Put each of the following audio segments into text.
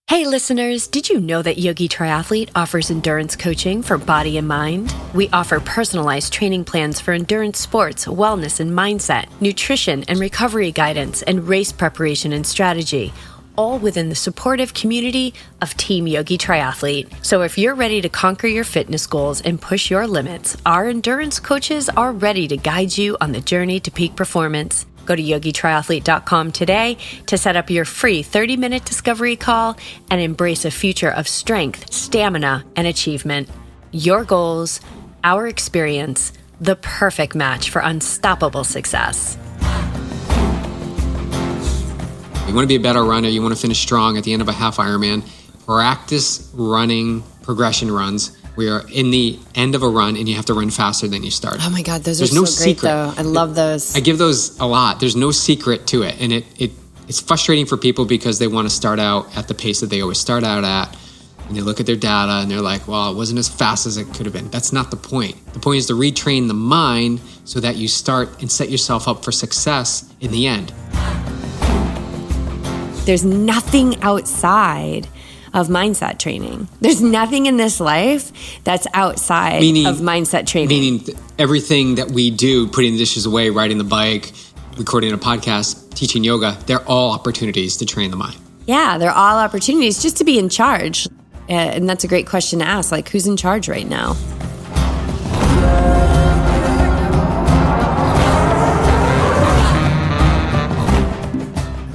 Hey listeners, did you know that Yogi Triathlete offers endurance coaching for body and mind? We offer personalized training plans for endurance sports, wellness and mindset, nutrition and recovery guidance, and race preparation and strategy, all within the supportive community of Team Yogi Triathlete. So if you're ready to conquer your fitness goals and push your limits, our endurance coaches are ready to guide you on the journey to peak performance. Go to yogitriathlete.com today to set up your free 30-minute discovery call and embrace a future of strength, stamina, and achievement. Your goals, our experience, the perfect match for unstoppable success. You want to be a better runner, you want to finish strong at the end of a half Ironman, practice running progression runs. We are in the end of a run and you have to run faster than you started. Oh my God, those There's are no so great secret. though. I love those. I give those a lot. There's no secret to it. And it's frustrating for people because they want to start out at the pace that they always start out at. And they look at their data and they're like, well, it wasn't as fast as it could have been. That's not the point. The point is to retrain the mind so that you start and set yourself up for success in the end. There's nothing outside of mindset training. There's nothing in this life that's outside of mindset training. Meaning everything that we do, putting the dishes away, riding the bike, recording a podcast, teaching yoga, they're all opportunities to train the mind. Yeah, they're all opportunities just to be in charge. And that's a great question to ask. Like, who's in charge right now?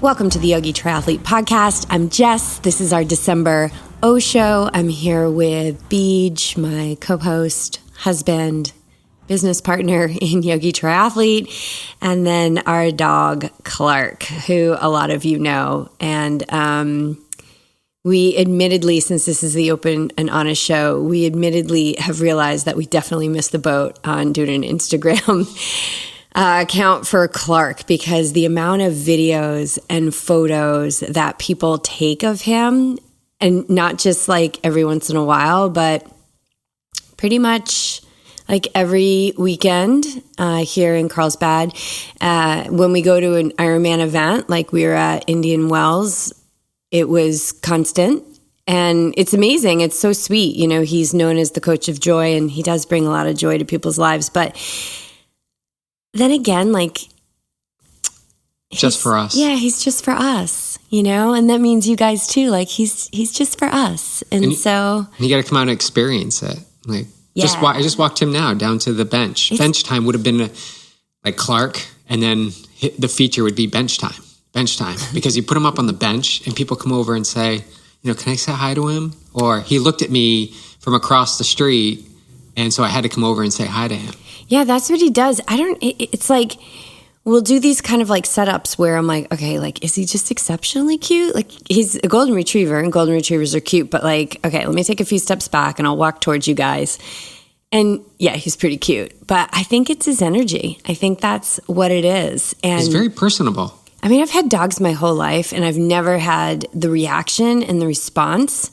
Welcome to the Yogi Triathlete Podcast. I'm Jess. This is our December O Show. I'm here with BJ, my co-host, husband, business partner in Yogi Triathlete, and then our dog, Clark, who a lot of you know. And we admittedly, since this is the open and honest show, we admittedly have realized that we definitely missed the boat on doing an Instagram account for Clark, because the amount of videos and photos that people take of him, and not just like every once in a while, but pretty much like every weekend here in Carlsbad, when we go to an Ironman event, like we were at Indian Wells, it was constant. And it's amazing. It's so sweet. You know, he's known as the coach of joy, and he does bring a lot of joy to people's lives. But then again, like, Just for us. Yeah, he's just for us, you know? And that means you guys too. Like, he's just for us. And so you got to come out and experience it. Like, yeah. I just walked him now down to the bench. Bench time would have been like Clark, and then the feature would be bench time, because you put him up on the bench and people come over and say, you know, can I say hi to him? Or he looked at me from across the street, and so I had to come over and say hi to him. Yeah, that's what he does. It's like, we'll do these kind of like setups where I'm like, okay, like, is he just exceptionally cute? Like, he's a golden retriever, and golden retrievers are cute, but like, okay, let me take a few steps back and I'll walk towards you guys. And yeah, he's pretty cute, but I think it's his energy. I think that's what it is. And He's very personable. I mean, I've had dogs my whole life, and I've never had the reaction and the response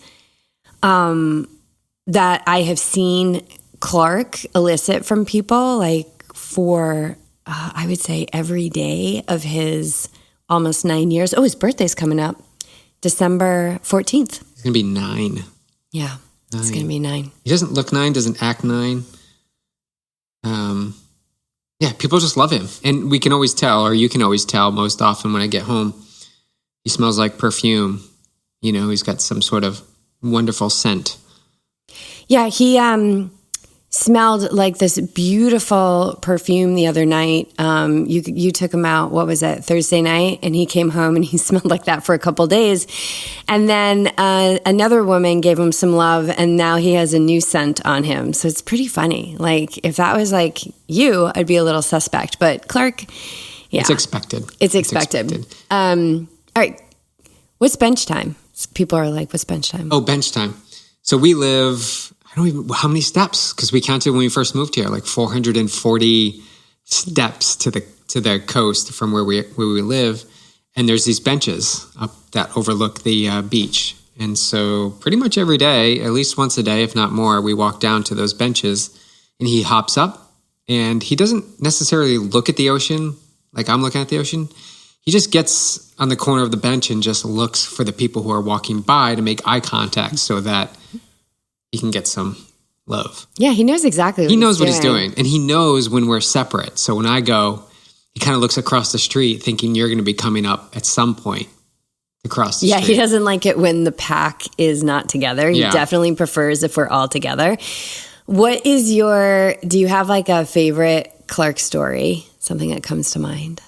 that I have seen Clark elicit from people, like for, I would say, every day of his almost 9 years. Oh, his birthday's coming up, December 14th. He's going to be 9. Yeah, it's going to be 9. He doesn't look 9, doesn't act 9. Yeah, people just love him. And we can always tell, or you can always tell most often when I get home, he smells like perfume. You know, he's got some sort of wonderful scent. Yeah, he smelled like this beautiful perfume the other night. You took him out, what was it, Thursday night? And he came home and he smelled like that for a couple days. And then another woman gave him some love, and now he has a new scent on him. So it's pretty funny. Like, if that was like you, I'd be a little suspect. But Clark, yeah. It's expected. It's expected. All right. What's bench time? People are like, what's bench time? Oh, bench time. So we live, I don't even, how many steps? Because we counted when we first moved here, like 440 steps to the coast from where we live. And there's these benches up that overlook the beach. And so pretty much every day, at least once a day, if not more, we walk down to those benches, and he hops up, and he doesn't necessarily look at the ocean like I'm looking at the ocean. he just gets on the corner of the bench and just looks for the people who are walking by to make eye contact so that he can get some love. Yeah, he knows exactly what he's doing. And he knows when we're separate. So when I go, he kind of looks across the street thinking you're going to be coming up at some point across the street. Yeah, he doesn't like it when the pack is not together. He definitely prefers if we're all together. What is do you have like a favorite Clark story? Something that comes to mind?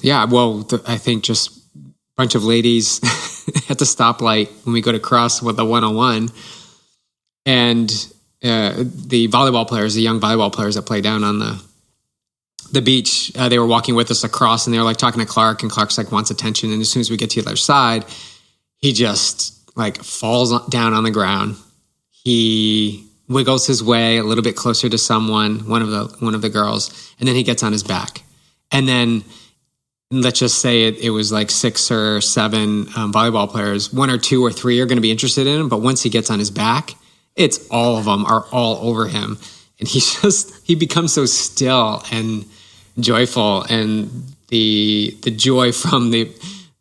Yeah, well, I think just a bunch of ladies at the stoplight when we go to cross with the 101. And the young volleyball players that play down on the beach, they were walking with us across, and they were like talking to Clark, and Clark's like wants attention. And as soon as we get to the other side, he just like falls down on the ground. He wiggles his way a little bit closer to one of the girls, and then he gets on his back. And then let's just say it was like 6 or 7 volleyball players. 1 or 2 or 3 are going to be interested in him, but once he gets on his back, it's all of them are all over him. And he becomes so still and joyful, and the joy from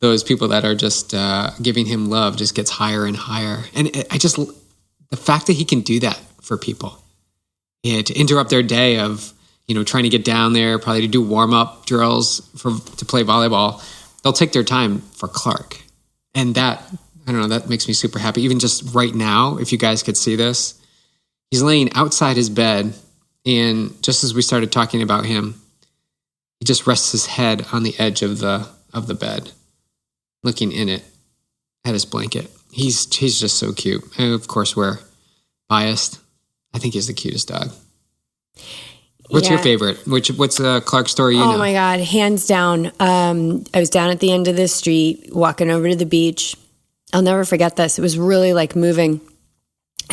those people that are just giving him love just gets higher and higher. And the fact that he can do that for people, to interrupt their day of, trying to get down there, probably to do warm-up drills to play volleyball, they'll take their time for Clark. And that, I don't know, that makes me super happy. Even just right now, if you guys could see this, he's laying outside his bed, and just as we started talking about him, he just rests his head on the edge of the bed, looking in it at his blanket. He's just so cute. And of course, we're biased. I think he's the cutest dog. What's your favorite? What's the Clark story you know? Oh my God, hands down. I was down at the end of the street, walking over to the beach. I'll never forget this. It was really like moving.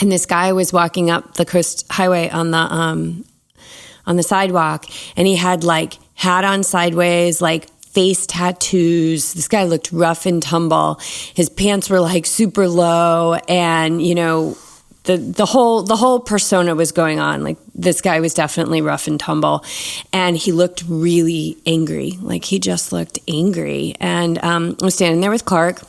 And this guy was walking up the coast highway on the sidewalk, and he had like hat on sideways, like face tattoos. This guy looked rough and tumble. His pants were like super low, and the whole persona was going on. Like, this guy was definitely rough and tumble, and he looked really angry. Like, he just looked angry. And I was standing there with Clark.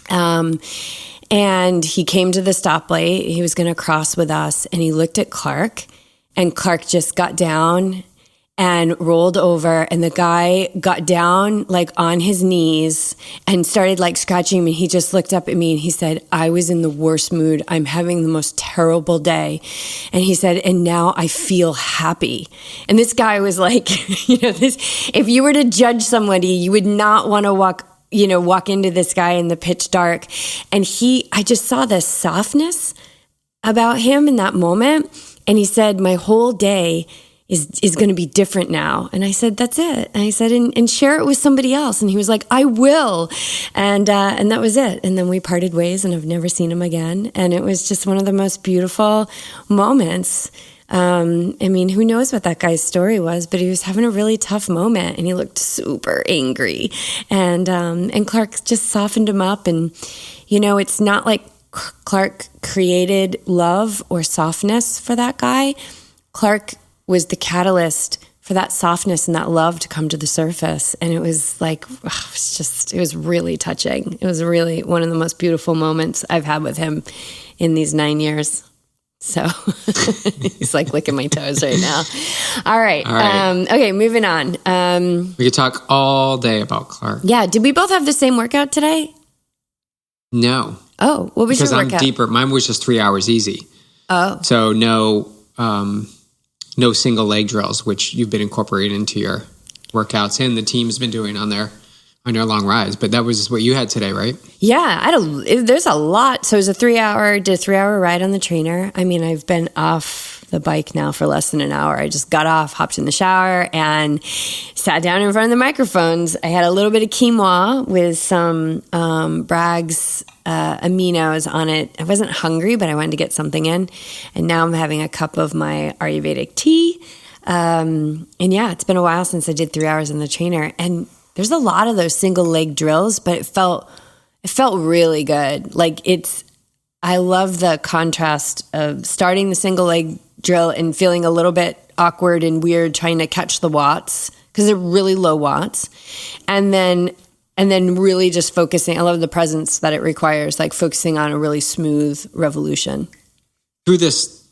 And he came to the stoplight. He was going to cross with us, and he looked at Clark, and Clark just got down and rolled over, and the guy got down like on his knees and started like scratching me. He just looked up at me and he said, "I was in the worst mood. I'm having the most terrible day." And he said, "And now I feel happy." And this guy was like, if you were to judge somebody, you would not want to walk into this guy in the pitch dark. And I just saw this softness about him in that moment. And he said, "My whole day is going to be different now." And I said, "That's it." And I said, and share it with somebody else. And he was like, "I will." And that was it. And then we parted ways, and I've never seen him again. And it was just one of the most beautiful moments. I mean, who knows what that guy's story was, but he was having a really tough moment, and he looked super angry. And Clark just softened him up. And, it's not like Clark created love or softness for that guy. Clark was the catalyst for that softness and that love to come to the surface. And it was like, it was really touching. It was really one of the most beautiful moments I've had with him in these 9 years. So he's like licking my toes right now. All right. Okay, moving on. We could talk all day about Clark. Yeah. Did we both have the same workout today? No. Oh, what was your workout? Because I'm deeper. Mine was just 3 hours easy. Oh. So no single leg drills, which you've been incorporating into your workouts, and the team's been doing on their long rides. But that was what you had today, right? Yeah, there's a lot. So it was did a 3-hour ride on the trainer. I mean, I've been off the bike now for less than an hour. I just got off, hopped in the shower, and sat down in front of the microphones. I had a little bit of quinoa with some Bragg's aminos on it. I wasn't hungry, but I wanted to get something in. And now I'm having a cup of my Ayurvedic tea. And yeah, it's been a while since I did 3 hours on the trainer. And there's a lot of those single leg drills, but it felt really good. Like I love the contrast of starting the single leg drill and feeling a little bit awkward and weird trying to catch the watts, because they're really low watts. And then really just focusing. I love the presence that it requires, like focusing on a really smooth revolution. Through this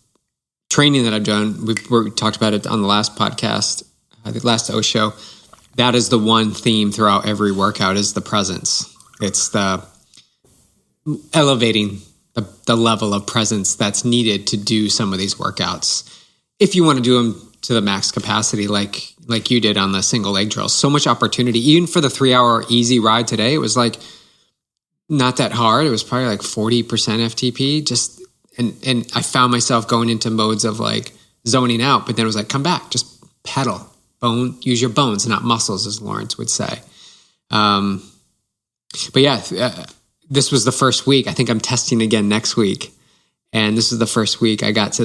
training that I've done, we talked about it on the last podcast, the last O show. That is the one theme throughout every workout is the presence. It's the elevating the level of presence that's needed to do some of these workouts. If you want to do them to the max capacity, like you did on the single leg drills, so much opportunity. Even for the 3-hour easy ride today, it was like not that hard. It was probably like 40% FTP. Just and I found myself going into modes of like zoning out, but then it was like, come back, just pedal, use your bones, not muscles, as Lawrence would say. But yeah, this was the first week. I think I'm testing again next week. And this is the first week I got to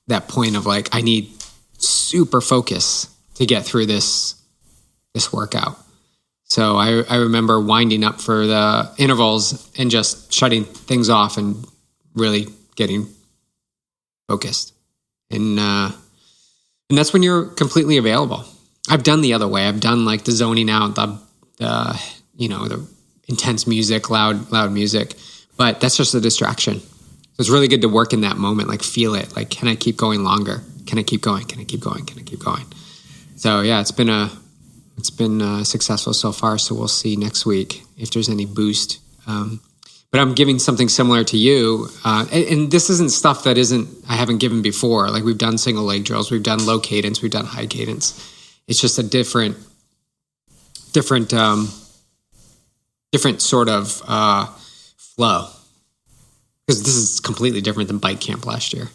that point of like, I need super focus to get through this workout. So I remember winding up for the intervals and just shutting things off and really getting focused. And that's when you're completely available. I've done the other way. I've done like the zoning out, the intense music, loud music, but that's just a distraction. So it's really good to work in that moment, like feel it. Like, can I keep going longer? Can I keep going? Can I keep going? Can I keep going? So yeah, it's been successful so far. So we'll see next week if there's any boost. But I'm giving something similar to you. And this isn't stuff that I haven't given before. Like we've done single leg drills, we've done low cadence, we've done high cadence. It's just a different sort of flow. Because this is completely different than bike camp last year.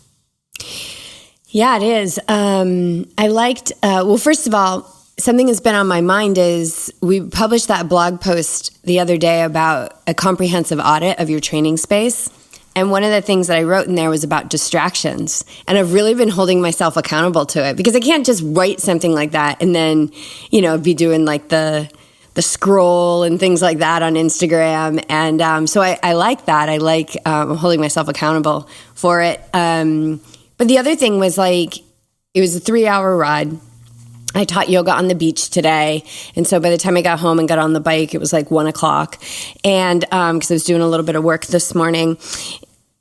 Yeah, it is. I liked, first of all, something that's been on my mind is we published that blog post the other day about a comprehensive audit of your training space. And one of the things that I wrote in there was about distractions. And I've really been holding myself accountable to it because I can't just write something like that and then, be doing like the scroll and things like that on Instagram. And so I like that. I like holding myself accountable for it. But the other thing was like, it was a 3-hour ride. I taught yoga on the beach today. And so by the time I got home and got on the bike, it was like 1:00. And because I was doing a little bit of work this morning.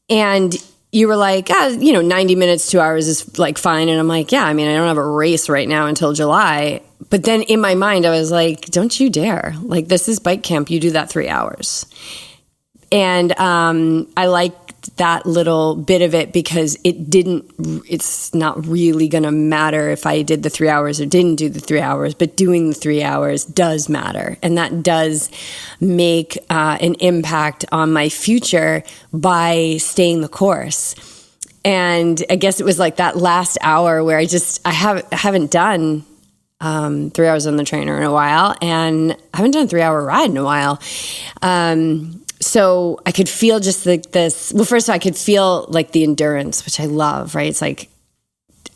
And you were like, 90 minutes, 2 hours is like fine. And I'm like, yeah, I mean, I don't have a race right now until July. But then in my mind, I was like, don't you dare. Like, this is bike camp. You do that 3 hours. And I liked that little bit of it because it's not really going to matter if I did the 3 hours or didn't do the 3 hours, but doing the 3 hours does matter. And that does make an impact on my future by staying the course. And I guess it was like that last hour where I haven't done 3 hours on the trainer in a while, and I haven't done a 3-hour ride in a while. So I could feel just like this. Well, first of all, I could feel like the endurance, which I love, right? It's like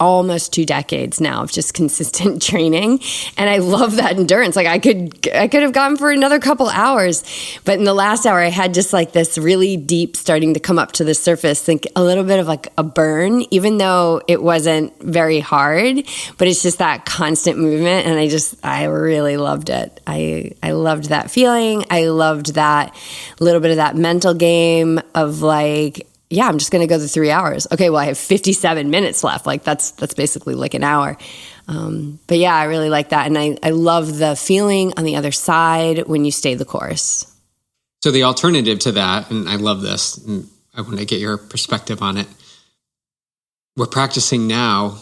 almost 2 decades now of just consistent training. And I love that endurance. Like I could have gone for another couple hours, but in the last hour, I had just like this really deep starting to come up to the surface, like a little bit of like a burn, even though it wasn't very hard, but it's just that constant movement. And I really loved it. I loved that feeling. I loved that little bit of that mental game of like, yeah, I'm just going to go the 3 hours. Okay, well, I have 57 minutes left. Like that's basically like an hour. But yeah, I really like that. And I love the feeling on the other side when you stay the course. So the alternative to that, and I love this, and I want to get your perspective on it. We're practicing now,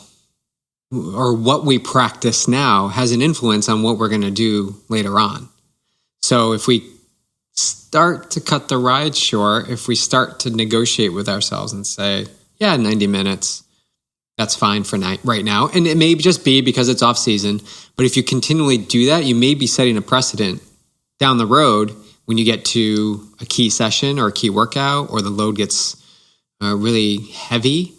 or what we practice now has an influence on what we're going to do later on. So if we start to cut the ride short, if we start to negotiate with ourselves and say, yeah, 90 minutes, that's fine for right now. And it may just be because it's off season, but if you continually do that, you may be setting a precedent down the road when you get to a key session or a key workout, or the load gets really heavy,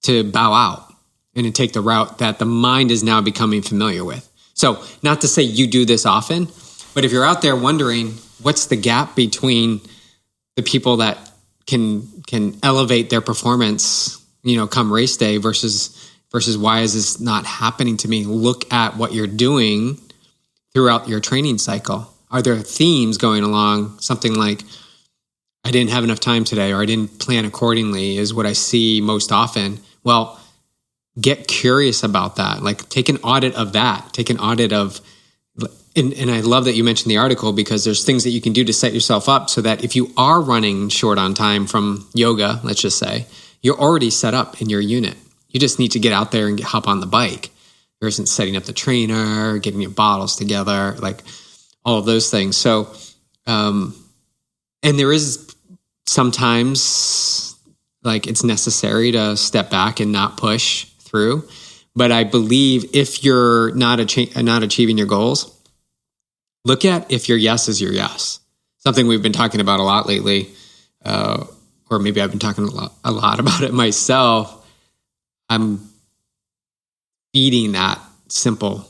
to bow out and to take the route that the mind is now becoming familiar with. So not to say you do this often, but if you're out there wondering, what's the gap between the people that can elevate their performance, come race day versus versus why is this not happening to me? Look at what you're doing throughout your training cycle. Are there themes going along? Something like, I didn't have enough time today, or I didn't plan accordingly is what I see most often. Well, get curious about that. Like, take an audit of that. Take an audit of, and I love that you mentioned the article, because there's things that you can do to set yourself up so that if you are running short on time from yoga, let's just say, you're already set up in your unit. You just need to get out there and hop on the bike. There isn't setting up the trainer, getting your bottles together, like all of those things. So, and there is sometimes like it's necessary to step back and not push through. But I believe if you're not achieving your goals, look at if your yes is your yes. Something we've been talking about a lot lately, or maybe I've been talking a lot about it myself. I'm feeding that simple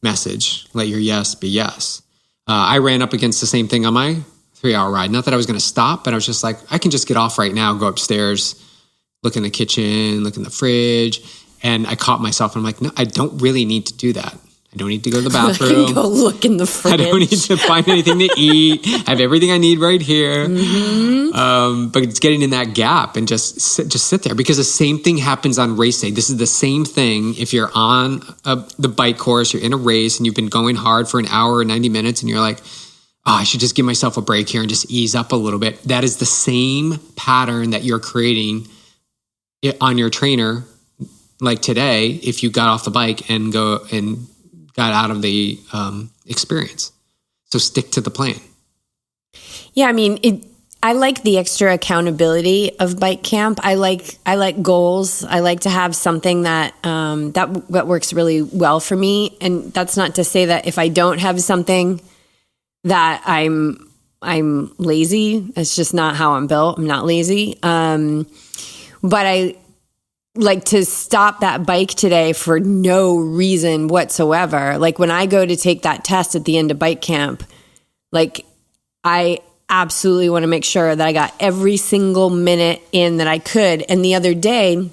message. Let your yes be yes. I ran up against the same thing on my 3-hour ride. Not that I was going to stop, but I was just like, I can just get off right now, go upstairs, look in the kitchen, look in the fridge. And I caught myself. And I'm like, no, I don't really need to do that. I don't need to go to the bathroom. Go look in the fridge. I don't need to find anything to eat. I have everything I need right here. Mm-hmm. But it's getting in that gap and just sit there, because the same thing happens on race day. This is the same thing if you're on the bike course, you're in a race and you've been going hard for an hour or 90 minutes and you're like, oh, I should just give myself a break here and just ease up a little bit. That is the same pattern that you're creating on your trainer. Like today, if you got off the bike and got out of the experience. So stick to the plan. Yeah, I mean, I like the extra accountability of bike camp. I like goals. I like to have something that that works really well for me. And that's not to say that if I don't have something that I'm lazy. It's just not how I'm built. I'm not lazy. But I like to stop that bike today for no reason whatsoever. Like when I go to take that test at the end of bike camp, like I absolutely want to make sure that I got every single minute in that I could. And the other day,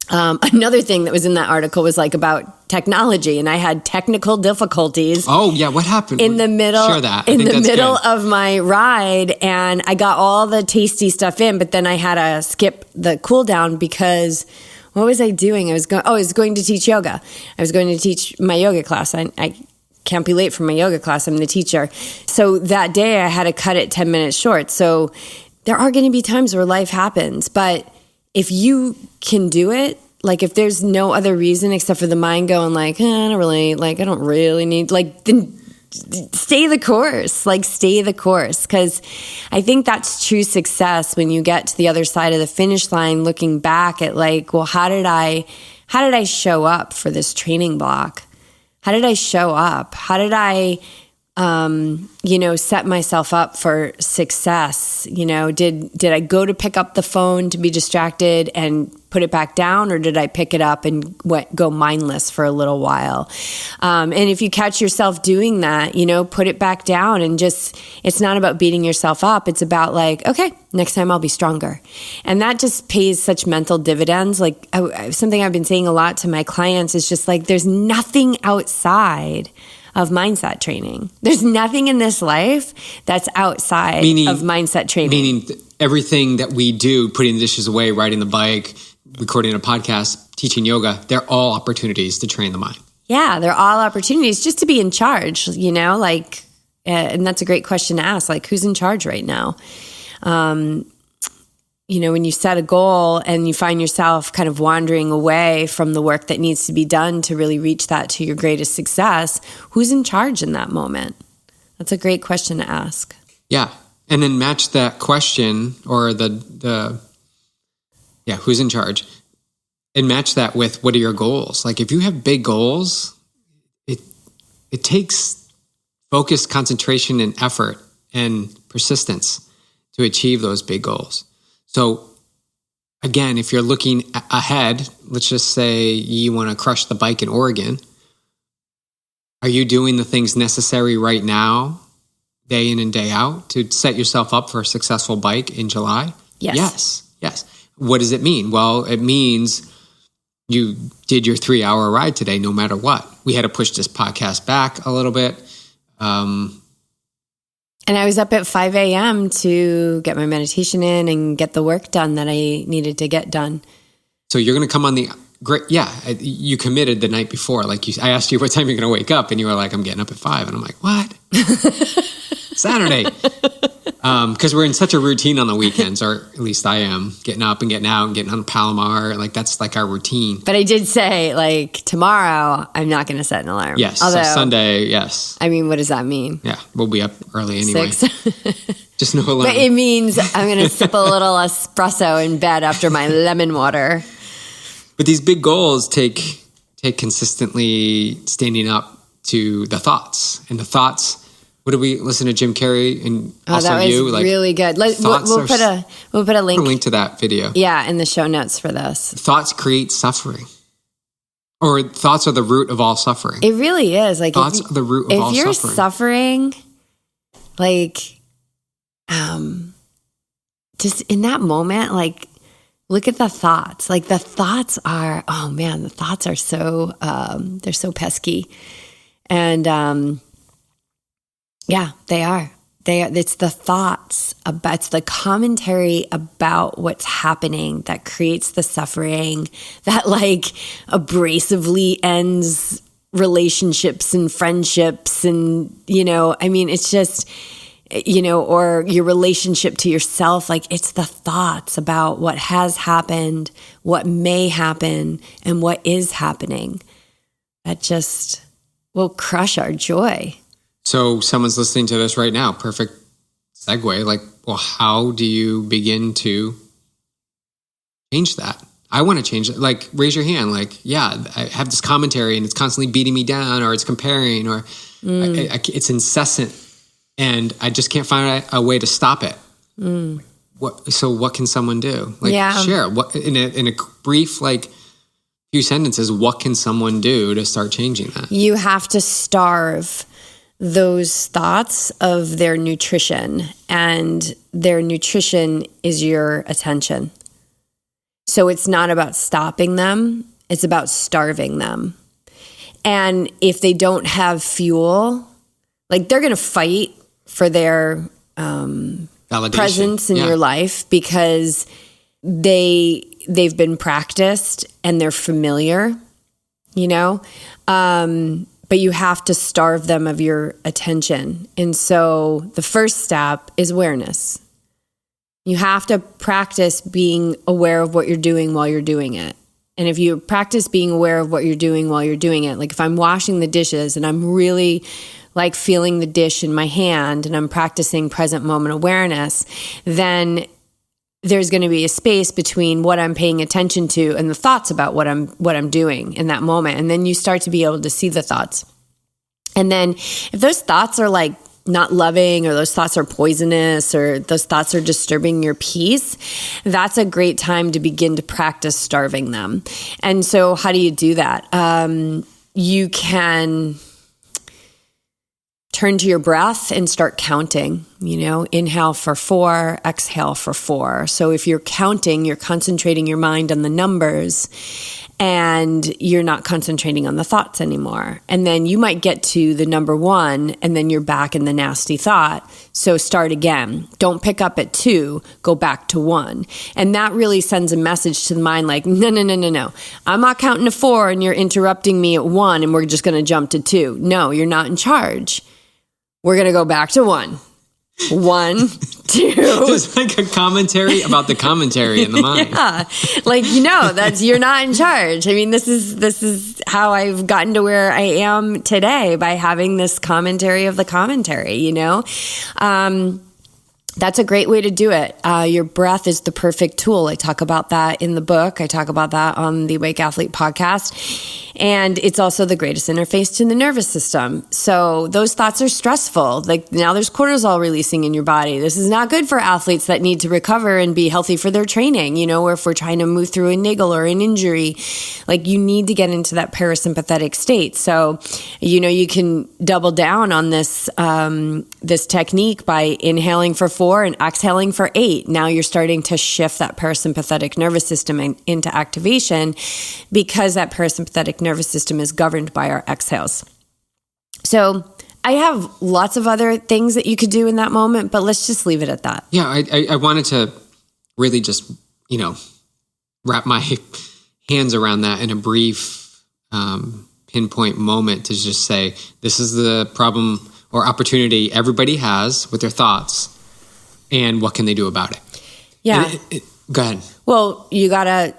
another thing that was in that article was like about technology, and I had technical difficulties. Oh yeah, what happened? In the middle, share that. in the middle of my ride, and I got all the tasty stuff in, but then I had to skip the cool down because what was I doing? I was going to teach yoga. I was going to teach my yoga class. I can't be late for my yoga class. I'm the teacher. So that day I had to cut it 10 minutes short. So there are going to be times where life happens, but if you can do it, like if there's no other reason except for the mind going like, I don't really need, like, then stay the course, because I think that's true success when you get to the other side of the finish line, looking back at like, well, how did I show up for this training block? How did I show up? How did I, set myself up for success? Did I go to pick up the phone to be distracted and put it back down, or did I pick it up and go mindless for a little while? And if you catch yourself doing that, put it back down and just, it's not about beating yourself up. It's about like, okay, next time I'll be stronger. And that just pays such mental dividends. Like something I've been saying a lot to my clients is just like, there's nothing outside of mindset training. There's nothing in this life that's outside of mindset training. Meaning everything that we do, putting the dishes away, riding the bike, recording a podcast, teaching yoga, they're all opportunities to train the mind. Yeah, they're all opportunities just to be in charge, and that's a great question to ask, like who's in charge right now? When you set a goal and you find yourself kind of wandering away from the work that needs to be done to really reach that to your greatest success, who's in charge in that moment? That's a great question to ask. Yeah. And then match that question or who's in charge, and match that with what are your goals? Like if you have big goals, it takes focus, concentration, and effort and persistence to achieve those big goals. So again, if you're looking ahead, let's just say you want to crush the bike in Oregon. Are you doing the things necessary right now, day in and day out, to set yourself up for a successful bike in July? Yes. Yes. What does it mean? Well, it means you did your 3-hour ride today, no matter what. We had to push this podcast back a little bit. And I was up at 5 a.m. to get my meditation in and get the work done that I needed to get done. So you're going to come on the great. Yeah. You committed the night before. Like I asked you what time you're going to wake up and you were like, I'm getting up at 5. And I'm like, what? Saturday. Because we're in such a routine on the weekends, or at least I am, getting up and getting out and getting on Palomar. Like that's like our routine. But I did say, like, tomorrow I'm not going to set an alarm. Yes. Although, so Sunday, yes. I mean, what does that mean? Yeah, we'll be up early anyway. 6. Just no alarm. But it means I'm going to sip a little espresso in bed after my lemon water. But these big goals take consistently standing up to the thoughts. And the thoughts, what did we listen to Jim Carrey and also that was you? Like, really good. We'll put a link to that video. Yeah, in the show notes for this. Thoughts create suffering. Or thoughts are the root of all suffering. It really is. Like thoughts are the root of all suffering. If you're suffering, like, just in that moment, like, look at the thoughts. Like the thoughts are, oh man, the thoughts are so, they're so pesky. And, yeah, they are. It's the thoughts about, it's the commentary about what's happening that creates the suffering that like abrasively ends relationships and friendships and, I mean, it's just, or your relationship to yourself. Like it's the thoughts about what has happened, what may happen, and what is happening that just will crush our joy. So someone's listening to this right now. Perfect segue. Like, well, how do you begin to change that? I want to change it. Like, raise your hand. Like, yeah, I have this commentary and it's constantly beating me down, or it's comparing, or it's incessant, and I just can't find a way to stop it. What can someone do? Like, share what in a brief, like, few sentences. What can someone do to start changing that? You have to starve those thoughts of their nutrition, and their nutrition is your attention. So it's not about stopping them, it's about starving them. And if they don't have fuel, like they're going to fight for their presence in your life because they've been practiced and they're familiar, but you have to starve them of your attention. And so the first step is awareness. You have to practice being aware of what you're doing while you're doing it. And if you practice being aware of what you're doing while you're doing it, like if I'm washing the dishes and I'm really like feeling the dish in my hand and I'm practicing present moment awareness, then there's going to be a space between what I'm paying attention to and the thoughts about what I'm doing in that moment. And then you start to be able to see the thoughts. And then if those thoughts are like not loving, or those thoughts are poisonous, or those thoughts are disturbing your peace, that's a great time to begin to practice starving them. And so how do you do that? You can turn to your breath and start counting, inhale for 4, exhale for 4. So if you're counting, you're concentrating your mind on the numbers and you're not concentrating on the thoughts anymore. And then you might get to the number 1 and then you're back in the nasty thought. So start again. Don't pick up at 2, go back to 1. And that really sends a message to the mind like, no. I'm not counting to 4 and you're interrupting me at 1 and we're just going to jump to 2. No, you're not in charge. We're going to go back to 1. 1, 2. It's like a commentary about the commentary in the mind. Yeah. Like, that's, you're not in charge. I mean, this is how I've gotten to where I am today, by having this commentary of the commentary, That's a great way to do it. Your breath is the perfect tool. I talk about that in the book. I talk about that on the Awake Athlete podcast. And it's also the greatest interface to the nervous system. So those thoughts are stressful. Like now there's cortisol releasing in your body. This is not good for athletes that need to recover and be healthy for their training, or if we're trying to move through a niggle or an injury, like you need to get into that parasympathetic state. So, you can double down on this, this technique by inhaling for 4, 4 and exhaling for 8. Now you're starting to shift that parasympathetic nervous system into activation because that parasympathetic nervous system is governed by our exhales. So I have lots of other things that you could do in that moment, but let's just leave it at that. Yeah, I wanted to really just, wrap my hands around that in a brief pinpoint moment to just say, this is the problem or opportunity everybody has with their thoughts, and what can they do about it? Yeah. Go ahead. Well, you got to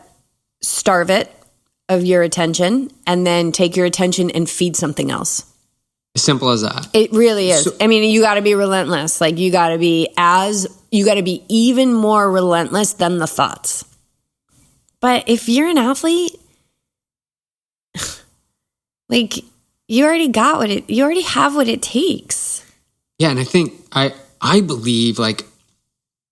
starve it of your attention and then take your attention and feed something else. As simple as that. It really is. I mean, you got to be relentless. Like you got to be even more relentless than the thoughts. But if you're an athlete, like you already have what it takes. Yeah. And I think, I believe like,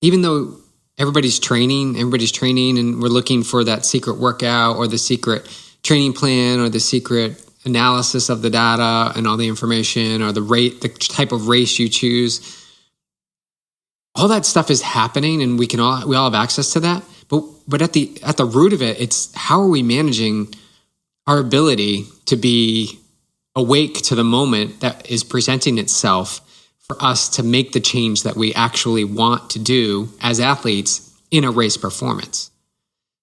even though everybody's training and we're looking for that secret workout or the secret training plan or the secret analysis of the data and all the information or the type of race you choose, all that stuff is happening and we all have access to that. But at the root of it, it's how are we managing our ability to be awake to the moment that is presenting itself for us to make the change that we actually want to do as athletes in a race performance.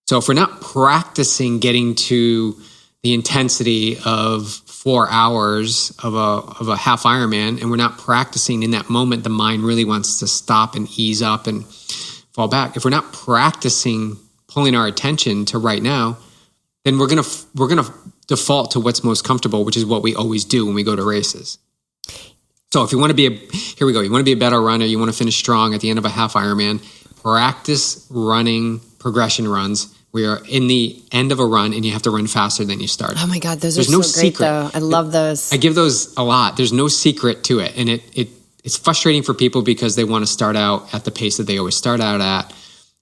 So if we're not practicing getting to the intensity of 4 hours of a half Ironman, and we're not practicing in that moment, the mind really wants to stop and ease up and fall back. If we're not practicing pulling our attention to right now, then we're gonna default to what's most comfortable, which is what we always do when we go to races. So if you want to be you want to be a better runner, you want to finish strong at the end of a half Ironman, practice running progression runs. We are in the end of a run and you have to run faster than you started. Oh my God, those are so great though. I love those. I give those a lot. There's no secret to it. And it's frustrating for people because they want to start out at the pace that they always start out at.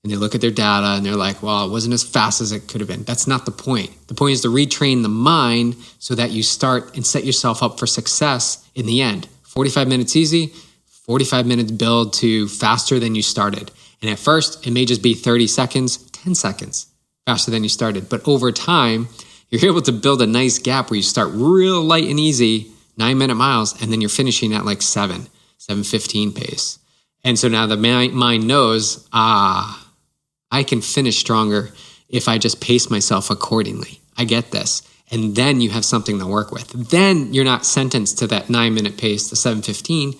And they look at their data and they're like, well, it wasn't as fast as it could have been. That's not the point. The point is to retrain the mind so that you start and set yourself up for success in the end. 45 minutes easy, 45 minutes build to faster than you started. And at first, it may just be 30 seconds, 10 seconds faster than you started. But over time, you're able to build a nice gap where you start real light and easy, 9-minute miles, and then you're finishing at like 7:15 pace. And so now the mind knows, I can finish stronger if I just pace myself accordingly. I get this. And then you have something to work with. Then you're not sentenced to that 9-minute pace, the 7:15.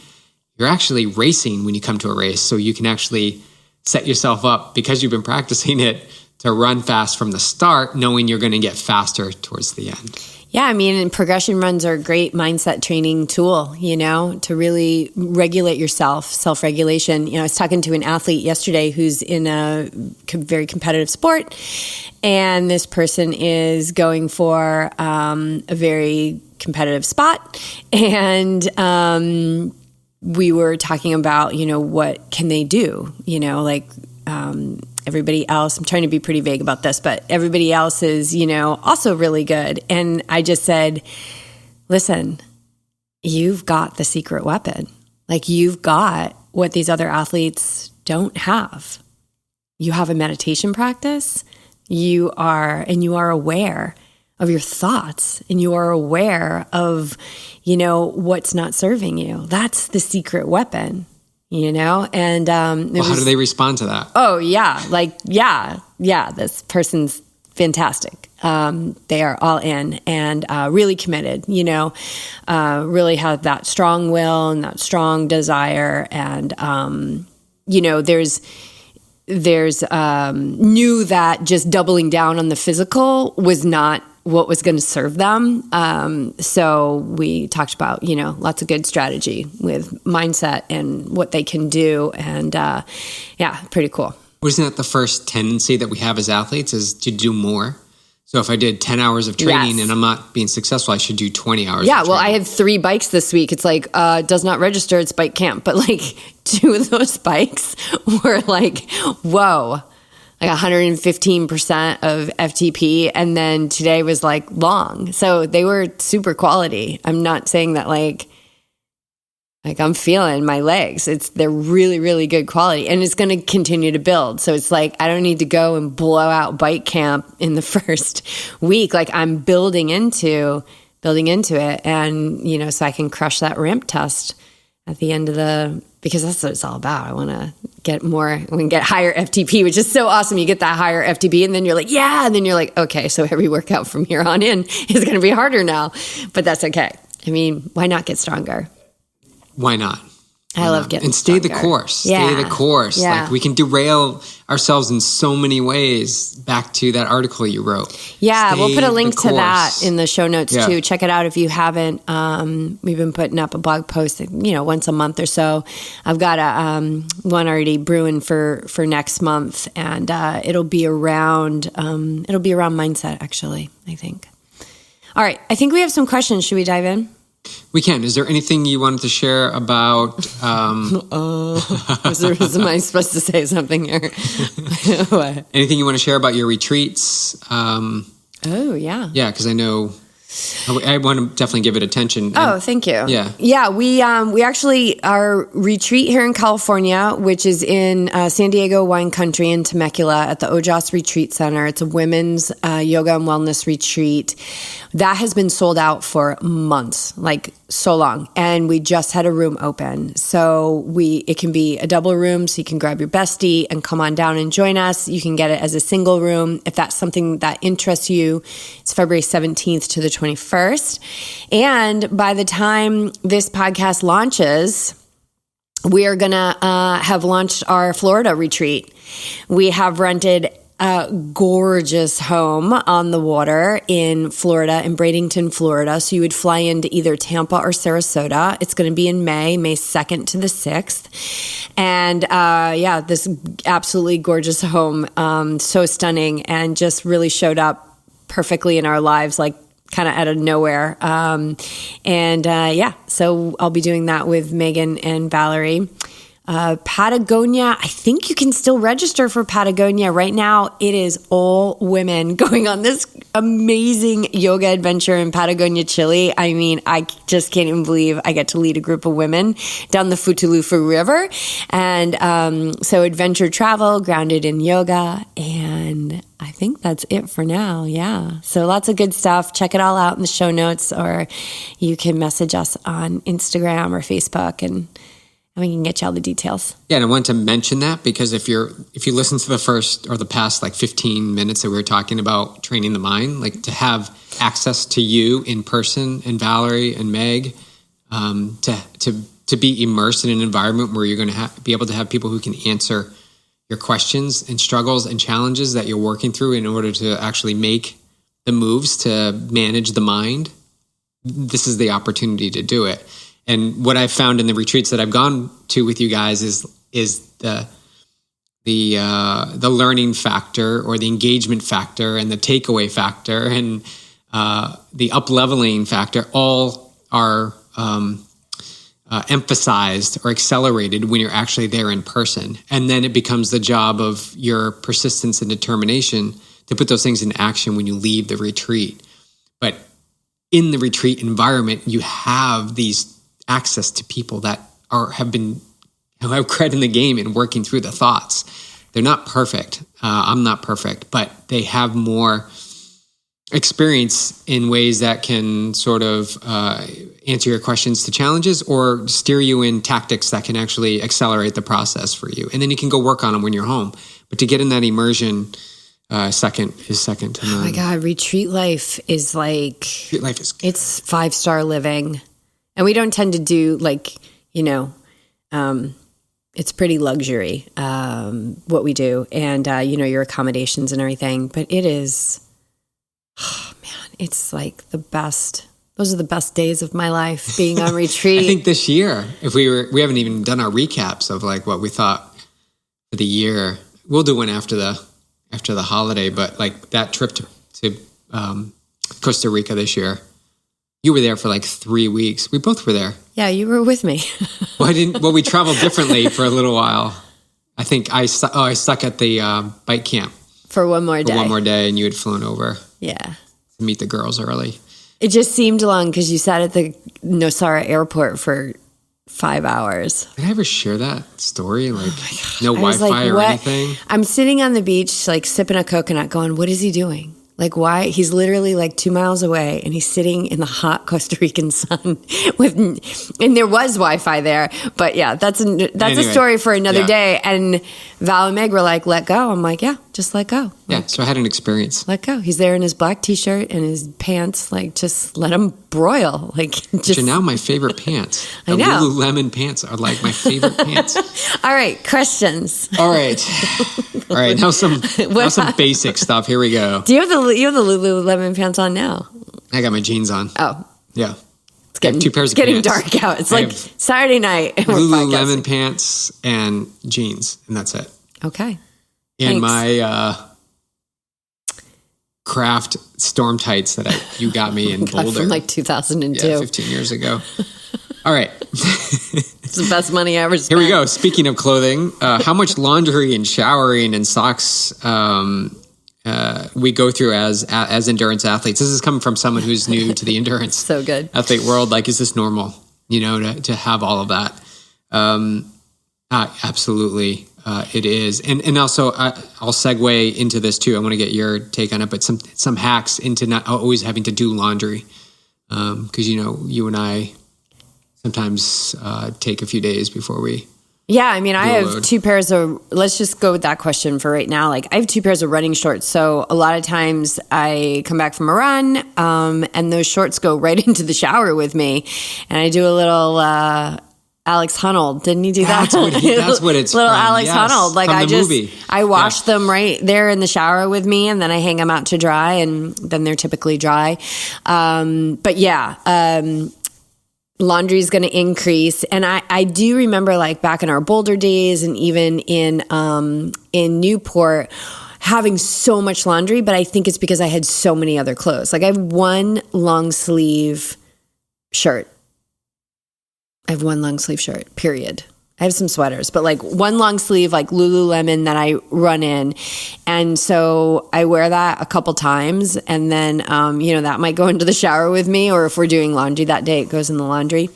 You're actually racing when you come to a race. So you can actually set yourself up because you've been practicing it to run fast from the start, knowing you're going to get faster towards the end. Yeah, I mean, and progression runs are a great mindset training tool, to really regulate yourself, self-regulation. I was talking to an athlete yesterday who's in a very competitive sport, and this person is going for a very competitive spot. And we were talking about, what can they do? Everybody else, I'm trying to be pretty vague about this, but everybody else is, also really good. And I just said, listen, you've got the secret weapon. Like you've got what these other athletes don't have. You have a meditation practice. You are aware of your thoughts and you are aware of, what's not serving you. That's the secret weapon. And how do they respond to that? Oh yeah. This person's fantastic. They are all in and really committed, really have that strong will and that strong desire. And, there's knew that just doubling down on the physical was not what was going to serve them. So we talked about, lots of good strategy with mindset and what they can do. And pretty cool. Wasn't that the first tendency that we have as athletes is to do more? So if I did 10 hours of training and I'm not being successful, I should do 20 hours. Yeah. Well, I had 3 bikes this week. It's like, does not register. It's bike camp. But like 2 of those bikes were like, whoa, like 115% of FTP. And then today was like long. So they were super quality. I'm not saying that like Like I'm feeling my legs. They're really, really good quality, and it's going to continue to build. So it's like, I don't need to go and blow out bike camp in the first week. Like I'm building into it. And, you know, so I can crush that ramp test at the end of because that's what it's all about. I want to get higher FTP, which is so awesome. You get that higher FTP and then you're like, yeah. And then you're like, okay, so every workout from here on in is going to be harder now, but that's okay. I mean, why not get stronger? Why not? I love getting and stay stronger. the course. Yeah. Stay the course. Yeah. Like we can derail ourselves in so many ways. Back to that article you wrote. Yeah, Stay we'll put a link the to that course. in the show notes too. Check it out if you haven't. We've been putting up a blog post, you know, once a month or so. I've got one already brewing for next month, and it'll be around mindset. Actually, I think. All right, I think we have some questions. Should we dive in? We can. Is there anything you wanted to share about? Am I supposed to say something here? What? Anything you want to share about your retreats? Oh, yeah. Yeah, because I know I want to definitely give it attention. Oh, thank you. Yeah. Yeah, we actually, our retreat here in California, which is in San Diego wine country in Temecula at the Ojas Retreat Center. It's a women's yoga and wellness retreat. That has been sold out for months, like so long. And we just had a room open. So it can be a double room, so you can grab your bestie and come on down and join us. You can get it as a single room if that's something that interests you. It's February 17th to the 21st. And by the time this podcast launches, we are going to have launched our Florida retreat. We have rented a gorgeous home on the water in Florida, in Bradenton, Florida. So you would fly into either Tampa or Sarasota. It's going to be in May 2nd to the 6th. And this absolutely gorgeous home, so stunning, and just really showed up perfectly in our lives, like kind of out of nowhere. So I'll be doing that with Megan and Valerie. Patagonia, I think you can still register for Patagonia. Right now, it is all women going on this amazing yoga adventure in Patagonia, Chile. I mean, I just can't even believe I get to lead a group of women down the Futulufu River. And so adventure travel, grounded in yoga. And I think that's it for now. Yeah. So lots of good stuff. Check it all out in the show notes, or you can message us on Instagram or Facebook, and we can get you all the details. Yeah, and I wanted to mention that because if you listen to the first or the past like 15 minutes that we were talking about training the mind, like to have access to you in person and Valerie and Meg, to be immersed in an environment where you're going to be able to have people who can answer your questions and struggles and challenges that you're working through in order to actually make the moves to manage the mind. This is the opportunity to do it. And what I've found in the retreats that I've gone to with you guys is the learning factor, or the engagement factor, and the takeaway factor, and the up-leveling factor all are emphasized or accelerated when you're actually there in person. And then it becomes the job of your persistence and determination to put those things in action when you leave the retreat. But in the retreat environment, you have these access to people that who have cred in the game in working through the thoughts. They're not perfect. I'm not perfect, but they have more experience in ways that can sort of answer your questions to challenges, or steer you in tactics that can actually accelerate the process for you. And then you can go work on them when you're home. But to get in that immersion, second to none. Oh my God, retreat life is like... Retreat life is good. It's 5-star living. And we don't tend to do it's pretty luxury, what we do, and, your accommodations and everything. But it is, oh man, it's like the best. Those are the best days of my life, being on retreat. I think this year, we haven't even done our recaps of like what we thought for the year. We'll do one after the holiday, but like that trip to Costa Rica this year. You were there for like 3 weeks. We both were there. Yeah, you were with me. Well, we traveled differently for a little while. I think I stuck at the bike camp. For one more day. And you had flown over. Yeah. To meet the girls early. It just seemed long because you sat at the Nosara airport for 5 hours. Did I ever share that story? Like no I was Wi-Fi like, or what? anything? I'm sitting on the beach, like sipping a coconut going, what is he doing? Like, why? He's literally like 2 miles away and he's sitting in the hot Costa Rican sun and there was Wi-Fi there. But yeah, that's a story for another day. And Val and Meg were like, let go. I'm like, yeah, just let go. Yeah. So I had an experience. Let go. He's there in his black t-shirt and his pants. Like, just let him broil. Like, just. Which are now my favorite pants. I The know. Lululemon pants are like my favorite pants. All right. Questions. All right. Now some basic stuff. Here we go. Do you have the Lululemon pants on now? I got my jeans on. Oh. Yeah. It's getting, two pairs it's of getting pants. dark out. It's like Saturday night. And we're Lululemon podcasting. pants and jeans, and that's it. Okay. And Thanks. my craft storm tights that you got me in Boulder. From like 2002. Yeah, 15 years ago. All right. It's the best money I ever spent. Here we go. Speaking of clothing, how much laundry and showering and socks we go through as endurance athletes? This is coming from someone who's new to the endurance So good. athlete world. Like, is this normal, to have all of that? Absolutely. It is. And also I'll segue into this too. I want to get your take on it, but some hacks into not always having to do laundry. Cause you and I sometimes take a few days before we. Yeah. I mean, I have load. 2 pairs of, let's just go with that question for right now. Like, I have 2 pairs of running shorts. So a lot of times I come back from a run, and those shorts go right into the shower with me. And I do a little, Alex Honnold. Didn't he do that? That's what it's little from. Alex Yes, Honnold. Like, from the movie. I wash them right there in the shower with me, and then I hang them out to dry, and then they're typically dry. But yeah, laundry is going to increase. And I do remember, like, back in our Boulder days and even in Newport, having so much laundry, but I think it's because I had so many other clothes. Like, I have one long sleeve shirt. Period. I have some sweaters, but like one long sleeve, like Lululemon that I run in. And so I wear that a couple times, and then, that might go into the shower with me, or if we're doing laundry that day, it goes in the laundry.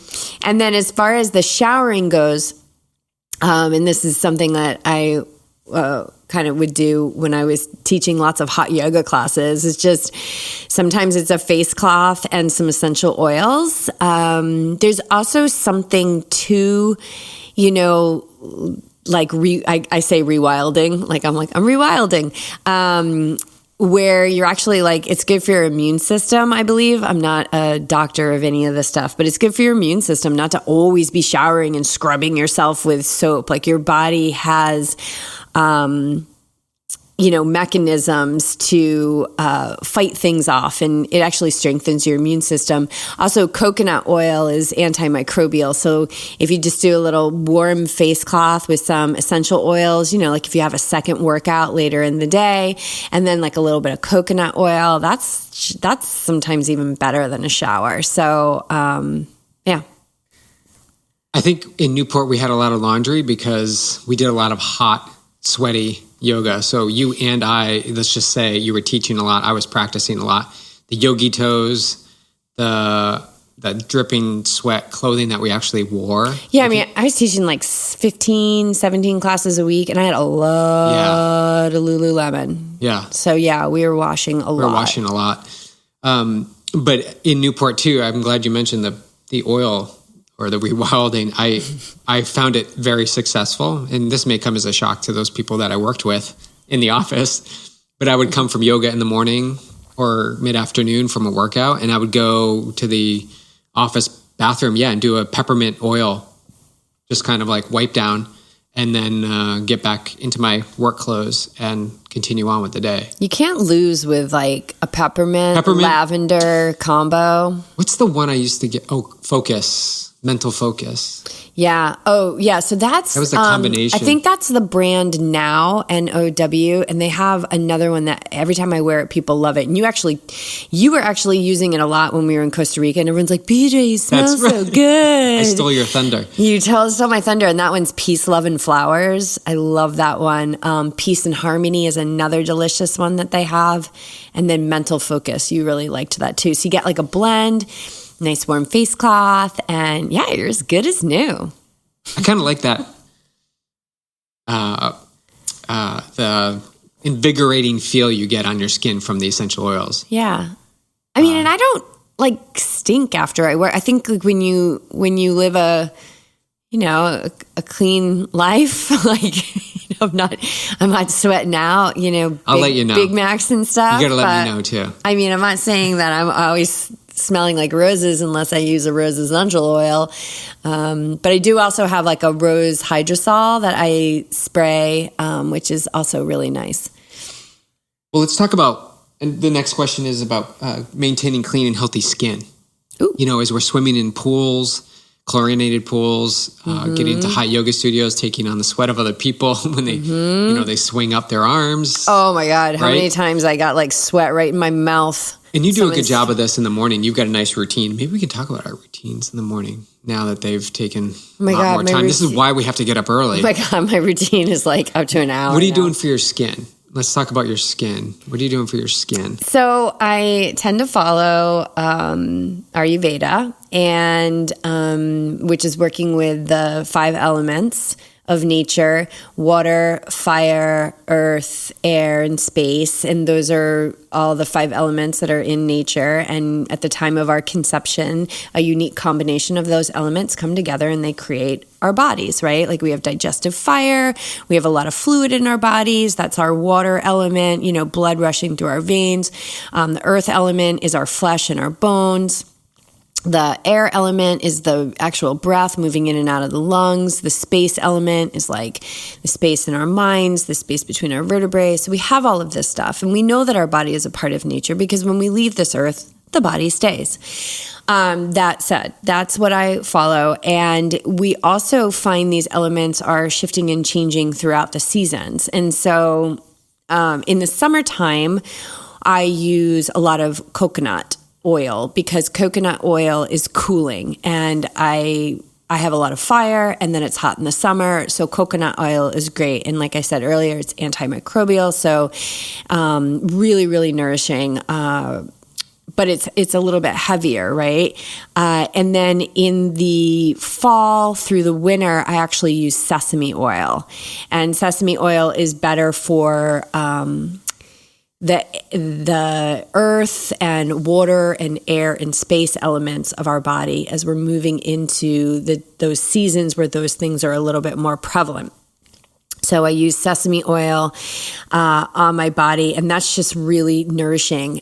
And then as far as the showering goes, and this is something that I kind of would do when I was teaching lots of hot yoga classes. It's just sometimes it's a face cloth and some essential oils. There's also something to, like I say rewilding. Like I'm rewilding. Where you're actually like, it's good for your immune system, I believe. I'm not a doctor of any of this stuff, but it's good for your immune system not to always be showering and scrubbing yourself with soap. Like, your body has, mechanisms to fight things off, and it actually strengthens your immune system. Also, coconut oil is antimicrobial. So if you just do a little warm face cloth with some essential oils, like if you have a second workout later in the day, and then like a little bit of coconut oil, that's sometimes even better than a shower. So, yeah. I think in Newport we had a lot of laundry because we did a lot of hot, sweaty yoga. So you and I, let's just say you were teaching a lot. I was practicing a lot. The yogi toes, the dripping sweat clothing that we actually wore. Yeah, I mean, I was teaching like 15, 17 classes a week, and I had a lot of Lululemon. Yeah. So yeah, we were washing a lot. We were washing a lot. But in Newport too, I'm glad you mentioned the oil or the rewilding. I found it very successful, and this may come as a shock to those people that I worked with in the office, but I would come from yoga in the morning or mid-afternoon from a workout, and I would go to the office bathroom, and do a peppermint oil, just kind of like wipe down, and then get back into my work clothes and continue on with the day. You can't lose with like a peppermint lavender combo. What's the one I used to get? Oh, Mental Focus. Yeah. Oh, yeah. So that was the combination. I think that's the brand now, NOW, and they have another one that every time I wear it, people love it. And you were actually using it a lot when we were in Costa Rica, and everyone's like, BJ, you smell so good. I stole your thunder. You stole my thunder, and that one's Peace, Love, and Flowers. I love that one. Peace and Harmony is another delicious one that they have. And then Mental Focus. You really liked that too. So you get like a blend. nice warm face cloth, and yeah, you're as good as new. I kind of like that. The invigorating feel you get on your skin from the essential oils. Yeah. I mean, and I don't like stink after I wear. I think like when you live a clean life, like, I'm not sweating out, I'll let you know. Big Macs and stuff. You got to let me know too. I mean, I'm not saying that I'm always smelling like roses unless I use a rose essential oil. But I do also have like a rose hydrosol that I spray, which is also really nice. Well, let's talk about, and the next question is about maintaining clean and healthy skin. Ooh. As we're swimming in pools, chlorinated pools, getting into hot yoga studios, taking on the sweat of other people when they, they swing up their arms. Oh my God. How right? many times I got like sweat right in my mouth. And you do a good job of this in the morning. You've got a nice routine. Maybe we can talk about our routines in the morning now that they've taken a lot more time. This is why we have to get up early. Oh my God, my routine is like up to an hour. What are you doing for your skin? Let's talk about your skin. What are you doing for your skin? So I tend to follow Ayurveda, and which is working with the 5 elements of nature: water, fire, earth, air, and space. And those are all the 5 elements that are in nature. And at the time of our conception, a unique combination of those elements come together and they create our bodies, right? Like we have digestive fire, we have a lot of fluid in our bodies. That's our water element, blood rushing through our veins. The earth element is our flesh and our bones. The air element is the actual breath moving in and out of the lungs. The space element is like the space in our minds, the space between our vertebrae. So we have all of this stuff. And we know that our body is a part of nature because when we leave this earth, the body stays. That said, that's what I follow. And we also find these elements are shifting and changing throughout the seasons. And so in the summertime, I use a lot of coconut oil because coconut oil is cooling, and I have a lot of fire, and then it's hot in the summer, so coconut oil is great. And like I said earlier, it's antimicrobial, so really, really nourishing. But it's a little bit heavier, right? And then in the fall through the winter, I actually use sesame oil, and sesame oil is better for the earth and water and air and space elements of our body as we're moving into those seasons where those things are a little bit more prevalent. So I use sesame oil on my body, and that's just really nourishing.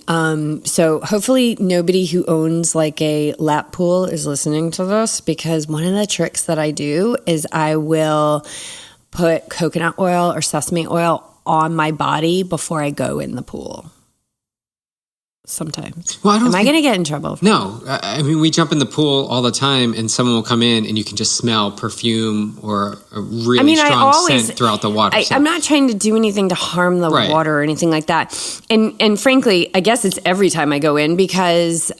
So hopefully nobody who owns like a lap pool is listening to this, because one of the tricks that I do is I will put coconut oil or sesame oil on my body before I go in the pool. Sometimes. Well, Am I going to get in trouble? No. I mean, we jump in the pool all the time, and someone will come in and you can just smell perfume or a really strong scent throughout the water. I'm not trying to do anything to harm the water or anything like that. And frankly, I guess it's every time I go in because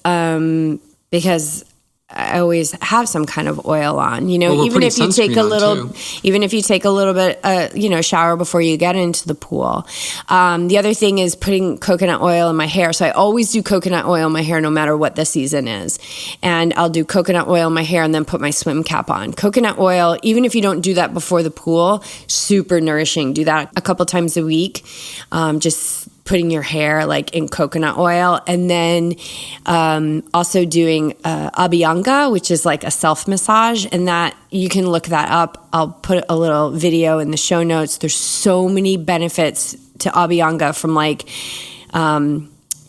I always have some kind of oil on, even if you take a little bit, shower before you get into the pool. The other thing is putting coconut oil in my hair. So I always do coconut oil in my hair no matter what the season is. And I'll do coconut oil in my hair and then put my swim cap on. Coconut oil, even if you don't do that before the pool, super nourishing. Do that a couple times a week. Just putting your hair like in coconut oil, and then also doing Abhyanga, which is like a self massage, and that you can look that up. I'll put a little video in the show notes. There's so many benefits to Abhyanga, from like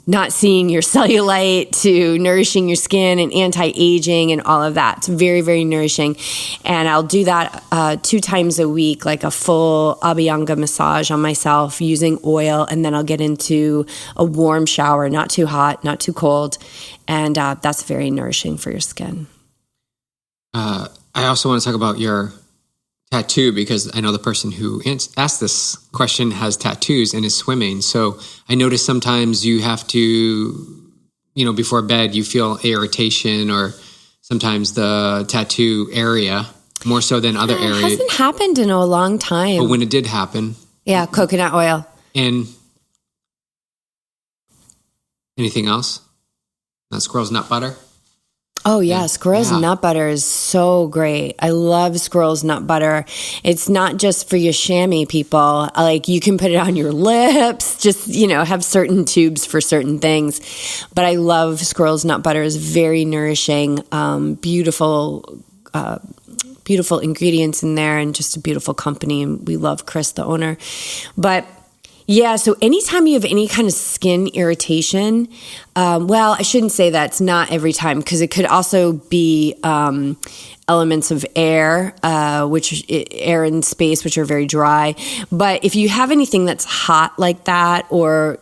not seeing your cellulite to nourishing your skin and anti-aging and all of that. It's very, very nourishing. And I'll do that 2 times a week, like a full Abhyanga massage on myself using oil. And then I'll get into a warm shower, not too hot, not too cold. And that's very nourishing for your skin. I also want to talk about your tattoo, because I know the person who asked this question has tattoos and is swimming. So I notice sometimes you have to, before bed, you feel irritation, or sometimes the tattoo area more so than other areas. It hasn't happened in a long time. But when it did happen. Yeah, coconut oil. And anything else? Not squirrel's nut butter? Oh, yeah. Squirrel's nut butter is so great. I love Squirrel's nut butter. It's not just for your chamois people. Like, you can put it on your lips, just, have certain tubes for certain things. But I love Squirrel's nut butter. It's very nourishing, beautiful ingredients in there, and just a beautiful company. And we love Chris, the owner. But yeah, so anytime you have any kind of skin irritation, well, I shouldn't say that. It's not every time, because it could also be elements of air and space, which are very dry. But if you have anything that's hot like that, or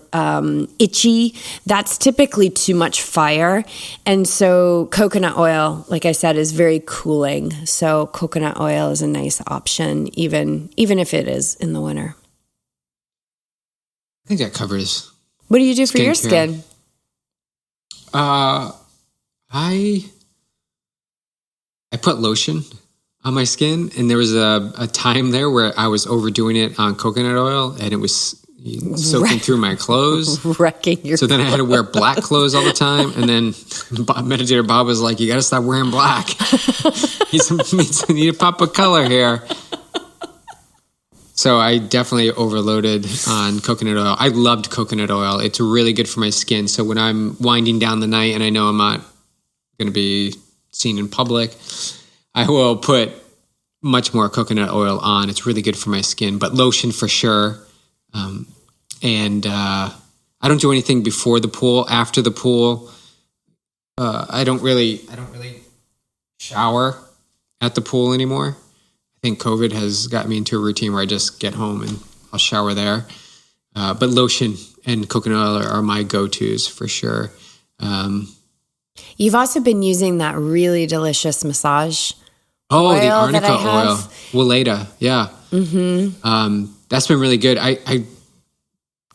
itchy, that's typically too much fire. And so coconut oil, like I said, is very cooling. So coconut oil is a nice option, even if it is in the winter. I think that covers. What do you do for your skin? I put lotion on my skin, and there was a time there where I was overdoing it on coconut oil, and it was soaking through my clothes. Wrecking your So then I had to wear black clothes all the time, and then Meditator Bob was like, you got to stop wearing black. You need to pop a color here. So I definitely overloaded on coconut oil. I loved coconut oil. It's really good for my skin. So when I'm winding down the night and I know I'm not going to be seen in public, I will put much more coconut oil on. It's really good for my skin, but lotion for sure. And I don't do anything before the pool. After the pool, I don't really shower at the pool anymore. I think COVID has got me into a routine where I just get home and I'll shower there. But lotion and coconut oil are my go-tos for sure. You've also been using that really delicious massage oil. The arnica that I oil. Weleda, yeah. Mm-hmm. That's been really good. I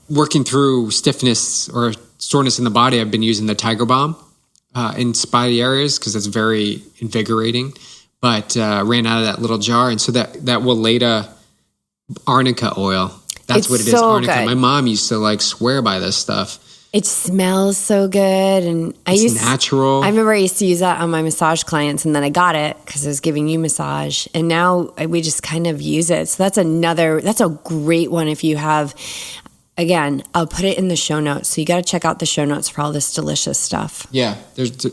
working through stiffness or soreness in the body, I've been using the Tiger Balm in spotty areas because it's very invigorating. But ran out of that little jar. And so that Weleda arnica oil, that's what it is, arnica. Good. My mom used to swear by this stuff. It smells so good. And it's natural. I remember I used to use that on my massage clients, and then I got it because I was giving you massage. And now we just kind of use it. So that's a great one if you have, again, I'll put it in the show notes. So you got to check out the show notes for all this delicious stuff. Yeah. There's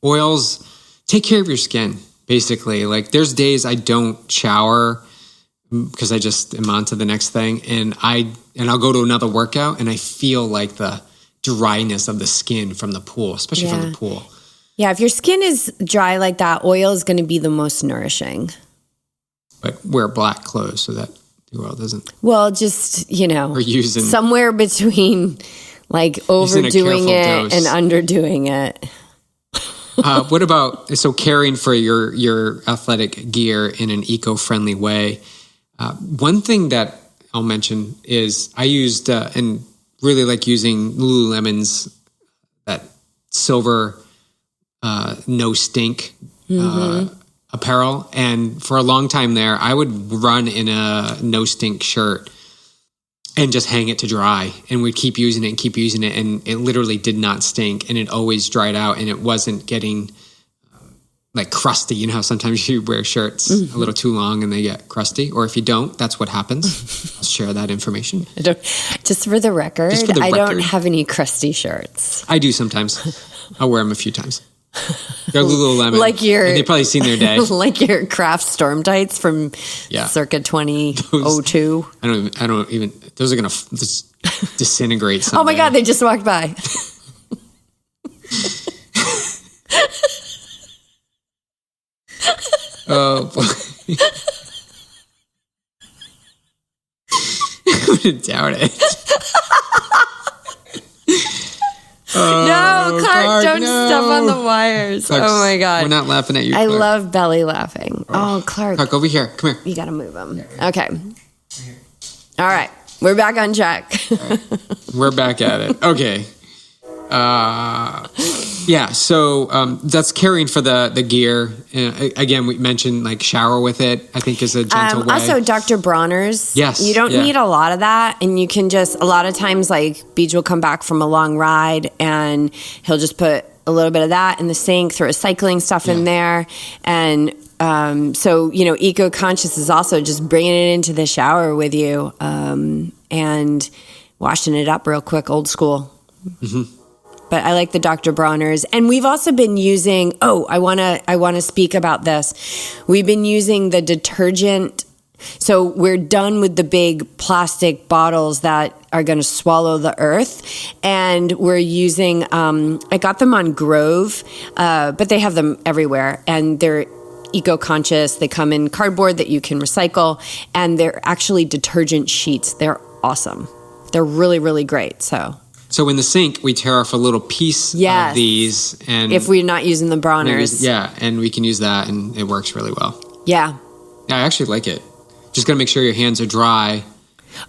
oils. Take care of your skin. Basically, there's days I don't shower because I just am on to the next thing, and I'll go to another workout and I feel like the dryness of the skin from the pool, especially from the pool. Yeah, if your skin is dry like that, oil is going to be the most nourishing. But wear black clothes so that the oil doesn't. Well, just or using somewhere between overdoing it and underdoing it. What about caring for your athletic gear in an eco-friendly way? One thing that I'll mention is I used and really like using Lululemon's that silver no stink apparel, and for a long time there, I would run in a no stink shirt and just hang it to dry, and we'd keep using it, and it literally did not stink, and it always dried out, and it wasn't getting crusty. You know how sometimes you wear shirts a little too long and they get crusty, or if you don't, that's what happens. I'll share that information. Just for the record, I don't have any crusty shirts. I do sometimes. I'll wear them a few times. They're Lululemon. And they've probably seen their day. Like your craft storm tights from circa 2002. I don't even. Those are gonna disintegrate. Someday. Oh my God! They just walked by. Oh boy! I would doubt it. No, Clark, don't step on the wires. Clark's, oh my God. We're not laughing at you, Clark. I love belly laughing. Oh, Clark. Clark, over here. Come here. You got to move him. Okay. All right. We're back on track. Right. We're back at it. Okay. So that's caring for the gear. Again, we mentioned shower with it, I think is a gentle way. Also, Dr. Bronner's. Yes. You don't need a lot of that. And you can just, a lot of times, BJ will come back from a long ride and he'll just put a little bit of that in the sink, throw recycling stuff in there. And so, eco-conscious is also just bringing it into the shower with you and washing it up real quick, old school. Mm-hmm. But I like the Dr. Bronner's. And we've also been using, I want to speak about this. We've been using the detergent. So we're done with the big plastic bottles that are going to swallow the earth. And we're using, I got them on Grove, but they have them everywhere. And they're eco-conscious. They come in cardboard that you can recycle. And they're actually detergent sheets. They're awesome. They're really, really great. So in the sink, we tear off a little piece of these. And if we're not using the Bronner's. And we can use that, and it works really well. Yeah. I actually like it. Just got to make sure your hands are dry.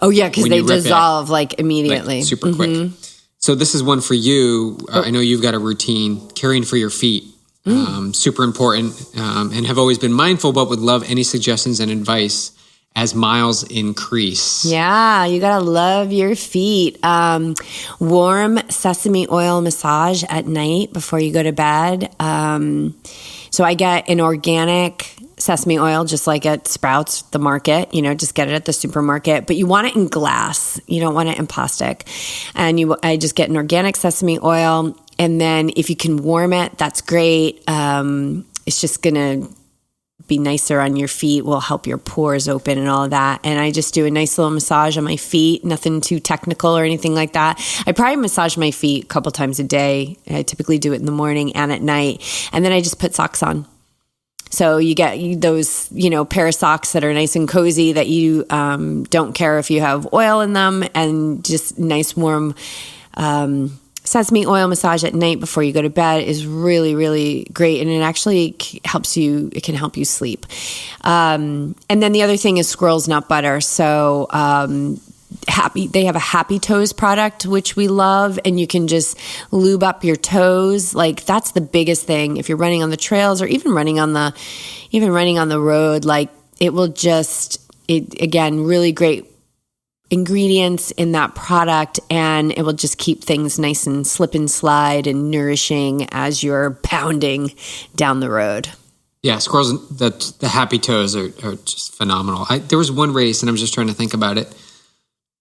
Oh, yeah, because they dissolve immediately. Super quick. So this is one for you. I know you've got a routine, caring for your feet. Super important, and have always been mindful, but would love any suggestions and advice as miles increase. Yeah, you gotta love your feet. Warm sesame oil massage at night before you go to bed. So I get an organic sesame oil, just like at Sprouts, the market, just get it at the supermarket, but you want it in glass. You don't want it in plastic. And I just get an organic sesame oil. And then if you can warm it, that's great. It's just going to be nicer on your feet, will help your pores open and all of that. And I just do a nice little massage on my feet, nothing too technical or anything like that. I probably massage my feet a couple times a day. I typically do it in the morning and at night. And then I just put socks on. So you get those, pair of socks that are nice and cozy that you don't care if you have oil in them, and just nice warm sesame oil massage at night before you go to bed is really, really great. And it actually helps you, it can help you sleep. And then the other thing is Squirrel's nut butter. So they have a Happy Toes product, which we love, and you can just lube up your toes. Like, that's the biggest thing. If you're running on the trails or even running on the road, like, it will again, really great ingredients in that product, and it will just keep things nice and slip and slide and nourishing as you're pounding down the road. Yeah, Squirrels, the Happy Toes are just phenomenal. There was one race, and I'm just trying to think about it,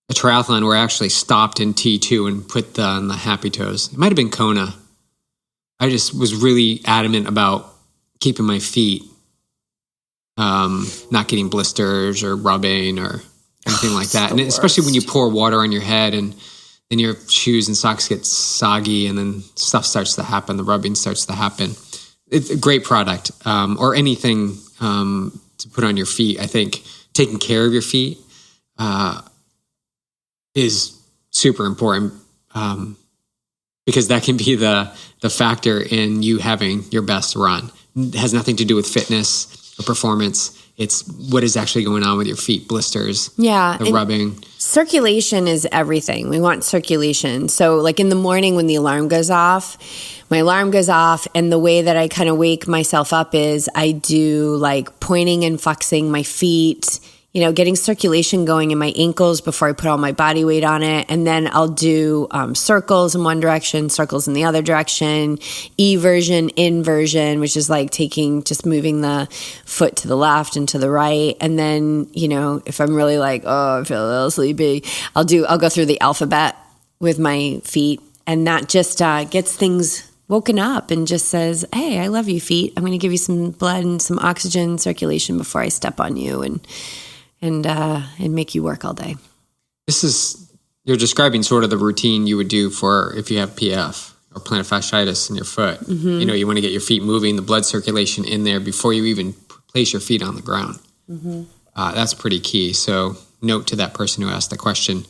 a triathlon where I actually stopped in T2 and put on the Happy Toes. It might have been Kona. I just was really adamant about keeping my feet not getting blisters or rubbing or anything like that. And especially when you pour water on your head and then your shoes and socks get soggy and then stuff starts to happen. The rubbing starts to happen. It's a great product, or anything to put on your feet. I think taking care of your feet is super important, because that can be the factor in you having your best run. It has nothing to do with fitness or performance. It's what is actually going on with your feet, blisters, the rubbing. Circulation is everything. We want circulation. So like in the morning when the alarm goes off, my alarm goes off, and the way that I kind of wake myself up is I do like pointing and flexing my feet, getting circulation going in my ankles before I put all my body weight on it. And then I'll do circles in one direction, circles in the other direction, eversion, inversion, which is like just moving the foot to the left and to the right. And then, if I'm really like, I feel a little sleepy, I'll go through the alphabet with my feet. And that just gets things woken up and just says, hey, I love you, feet. I'm going to give you some blood and some oxygen circulation before I step on you and make you work all day. You're describing sort of the routine you would do for if you have PF or plantar fasciitis in your foot. Mm-hmm. You want to get your feet moving, the blood circulation in there before you even place your feet on the ground. Mm-hmm. That's pretty key. So note to that person who asked the question,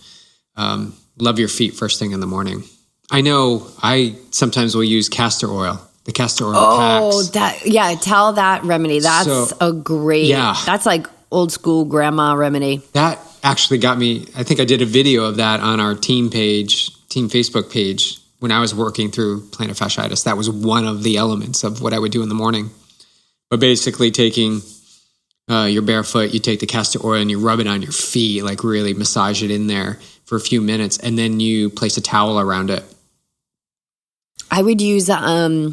love your feet first thing in the morning. I know I sometimes will use castor oil. The castor oil packs. Tell that remedy. That's that's like old school grandma remedy. That actually got me, I think I did a video of that on our team Facebook page when I was working through plantar fasciitis. That was one of the elements of what I would do in the morning. But basically taking your barefoot, you take the castor oil and you rub it on your feet, like really massage it in there for a few minutes, and then you place a towel around it. I would use, I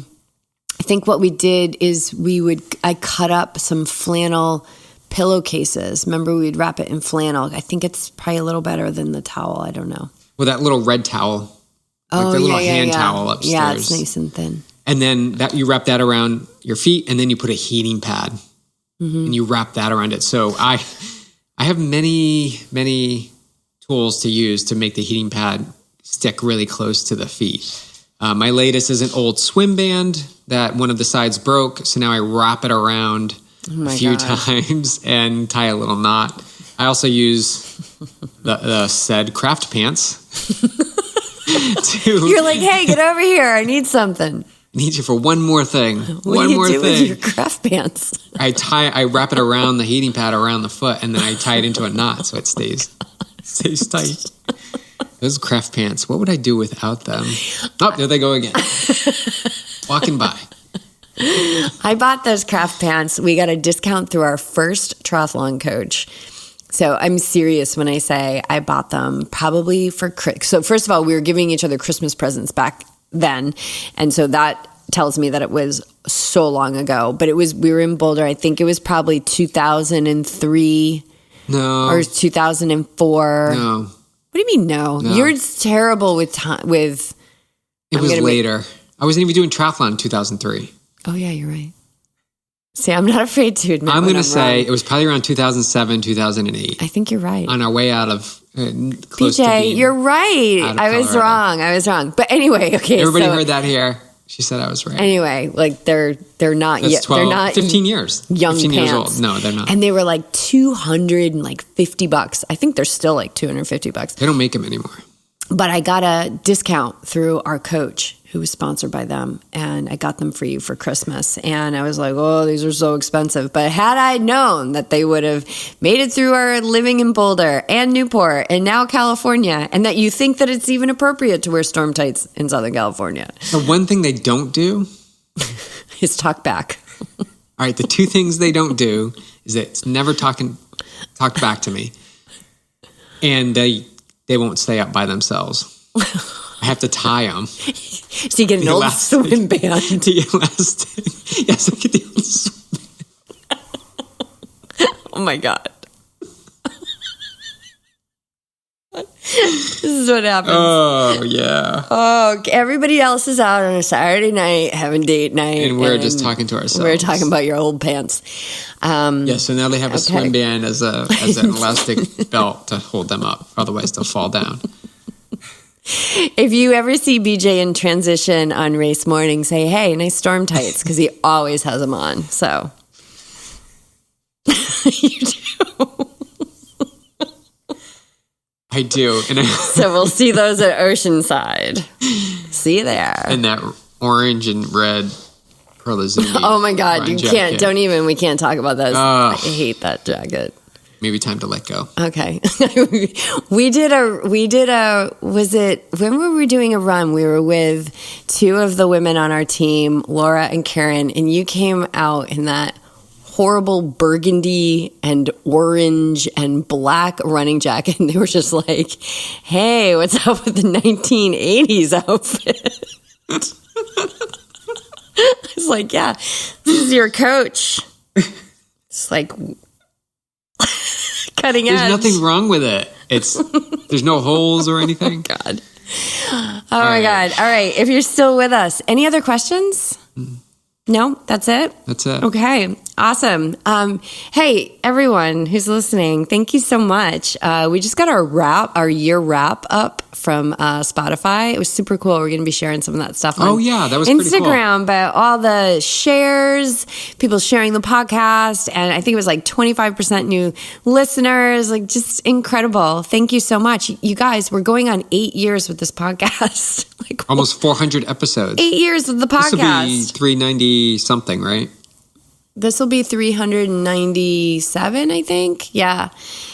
think what we did is I cut up some flannel pillowcases. Remember, we'd wrap it in flannel. I think it's probably a little better than the towel. I don't know. Well, that little red towel, like the little hand towel upstairs. Yeah, it's nice and thin. And then you wrap that around your feet, and then you put a heating pad, and you wrap that around it. So I have many, many tools to use to make the heating pad stick really close to the feet. My latest is an old swim band that one of the sides broke, so now I wrap it around a few times and tie a little knot. I also use the said craft pants. You're like, hey, get over here. I need something. I need you for one more thing. What do you do with your craft pants? I wrap it around the heating pad around the foot, and then I tie it into a knot so it stays tight. Those craft pants, what would I do without them? Oh, there they go again. Walking by. I bought those craft pants. We got a discount through our first triathlon coach. So I'm serious when I say I bought them probably for So first of all, we were giving each other Christmas presents back then. And so that tells me that it was so long ago. But we were in Boulder. I think it was probably 2003 or 2004. No. What do you mean no? You're terrible with time. It was later. I wasn't even doing triathlon in 2003. Oh, yeah, you're right. See, I'm not afraid to admit I'm going to say wrong. It was probably around 2007, 2008. I think you're right. On our way out of close BJ, to being you're right. I was wrong. But anyway, okay. Everybody heard that here. She said I was right. Anyway, like they're not yet. 12, they're not 15 years. Young 15 pants. years old. No, they're not. And they were like $250. I think they're still like $250. They don't make them anymore. But I got a discount through our coach who was sponsored by them, and I got them for you for Christmas. And I was like, oh, these are so expensive. But had I known that they would have made it through our living in Boulder and Newport and now California, and that you think that it's even appropriate to wear storm tights in Southern California. The one thing they don't do is talk back. All right, the two things they don't do is that it's never talked back to me. And they won't stay up by themselves. I have to tie them. So you get an old swim band. The elastic. Yes, I get the old swim band. Oh my God. This is what happens. Oh, yeah. Oh, everybody else is out on a Saturday night having date night. And we're just talking to ourselves. We're talking about your old pants. Yeah, so now they have a swim band as an elastic belt to hold them up. Otherwise, they'll fall down. If you ever see BJ in transition on race morning, say, hey, nice storm tights, because he always has them on. So you do. I do. So we'll see those at Oceanside. See you there. And that orange and red Perlizumi. Oh my God, you jacket. can't, we can't talk about those. I hate that jacket. Maybe time to let go. Okay. we did when were we doing a run? We were with two of the women on our team, Laura and Karen, and you came out in that horrible burgundy and orange and black running jacket. And they were just like, hey, what's up with the 1980s outfit? I was like, yeah, this is your coach. It's like cutting edge. There's nothing wrong with it. There's no holes or anything. Oh, God. Oh, my God. All right. If you're still with us, any other questions? No, that's it? That's it. Okay, awesome. Hey, everyone who's listening, thank you so much. We just got our year wrap up from Spotify. It was super cool. We're going to be sharing some of that stuff on that was Instagram, pretty cool. But all the shares, people sharing the podcast, and I think it was like 25% new listeners, like just incredible. Thank you so much. You guys, we're going on 8 years with this podcast. Like almost 400 episodes. 8 years with the podcast. This will be 390 something, right? This will be 397, I think. Yeah.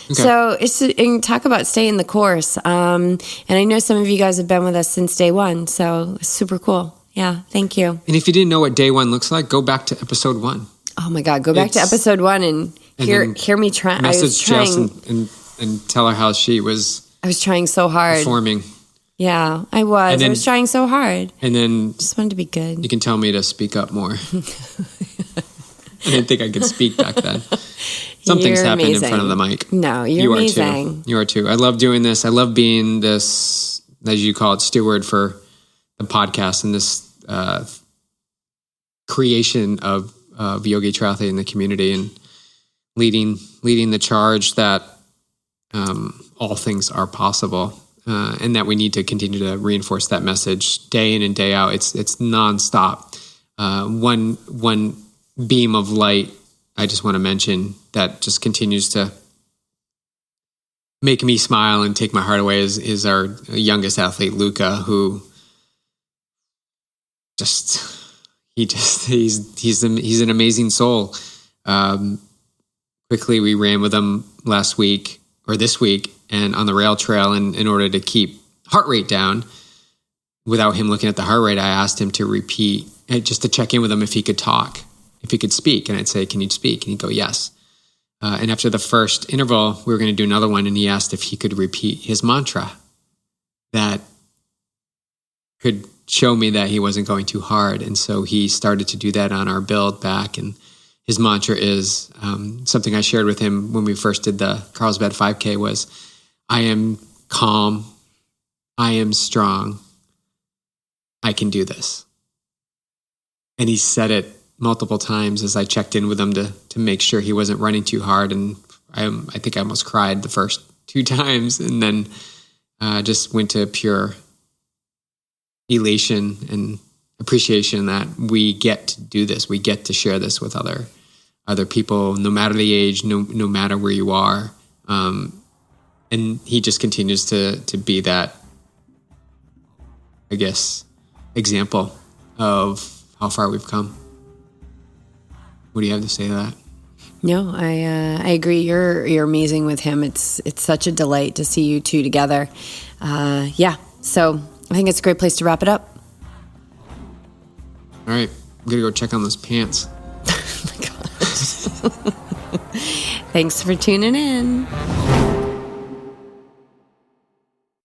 Okay. So and talk about staying the course. And I know some of you guys have been with us since day one. So it's super cool. Yeah. Thank you. And if you didn't know what day one looks like, go back to episode 1. Oh my God. Go back to episode 1 and hear me try. Message Jess and tell her how she was. I was trying so hard. Performing. Yeah, I was. And then, I was trying so hard. And then Just wanted to be good. you can tell me to speak up more. I didn't think I could speak back then. Something's happened in front of the mic. No, you're amazing. You are too. I love doing this. I love being this, as you call it, steward for the podcast and this creation of Yogi Triathlete in the community and leading the charge that all things are possible, and that we need to continue to reinforce that message day in and day out. It's nonstop. One beam of light I just want to mention that just continues to make me smile and take my heart away is our youngest athlete, Luca, who he's an amazing soul. Quickly, we ran with him this week, and on the rail trail, and in order to keep heart rate down, without him looking at the heart rate, I asked him to repeat, just to check in with him if he could talk, if he could speak. And I'd say, "Can you speak?" And he'd go, "Yes." And after the first interval, we were going to do another one, and he asked if he could repeat his mantra that could show me that he wasn't going too hard. And so he started to do that on our build back. And his mantra is something I shared with him when we first did the Carlsbad 5K was, "I am calm. I am strong. I can do this." And he said it multiple times as I checked in with him to make sure he wasn't running too hard. And I think I almost cried the first 2 times, and then just went to pure elation and appreciation that we get to do this. We get to share this with other people, no matter the age, no matter where you are. And he just continues to be that, I guess, example of how far we've come. What do you have to say to that? No, I agree. You're amazing with him. It's such a delight to see you two together. So I think it's a great place to wrap it up. All right, I'm gonna go check on those pants. Oh my gosh. Thanks for tuning in.